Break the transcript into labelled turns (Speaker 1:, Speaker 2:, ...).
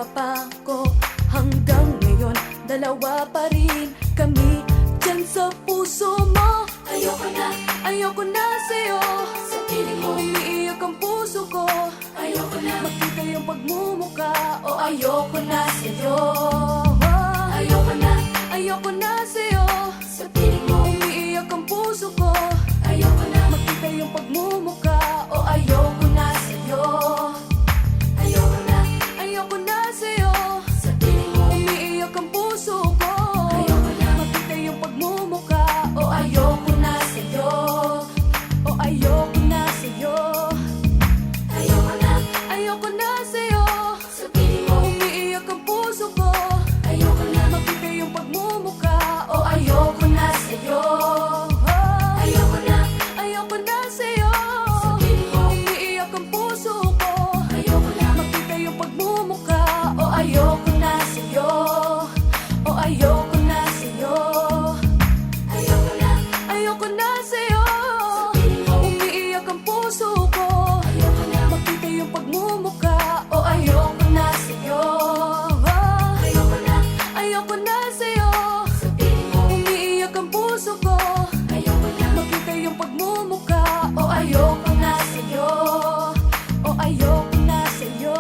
Speaker 1: bata pa ko hanggang ngayon, dalawa pa rin kami dyan sa puso mo. Ayoko na sa'yo. Sa piling mo umiiyak ang puso ko. Ayoko na makita yung pagmumuka. O ayoko na sa'yo. Ayoko na sa'yo. Sa piling mo umiiyak ang puso ko. Ayoko na makita yung pagmumuka. O ayoko na sa'yo. Ayoko na sa'yo. Sa piling mo umiiyak ang puso ko. Ayoko na makita yung pagmumuka. O ayoko na sa'yo. O ayoko na sa'yo. Ayoko na sa'yo. Sa piling mo umiiyak ang puso ko. Ayoko na makita yung pagmumuka. O ayoko na sa'yo. Ayoko na sa'yo. Sa piling mo umiiyak ang puso ko. Ayoko na makita yung pagmumuka. O ayoko na sa'yo. O ayoko na sa'yo. Ayoko na sa'yo. Sa piling mo umiiyak ang puso ko. Ayoko na makita yung pagmumuka. O ayoko na sa'yo. Ayoko na sa'yo. Sa piling mo umiiyak ang puso ko. Ayoko na makita yung pagmumuka. O ayoko na sa'yo. O ayoko na sa'yo.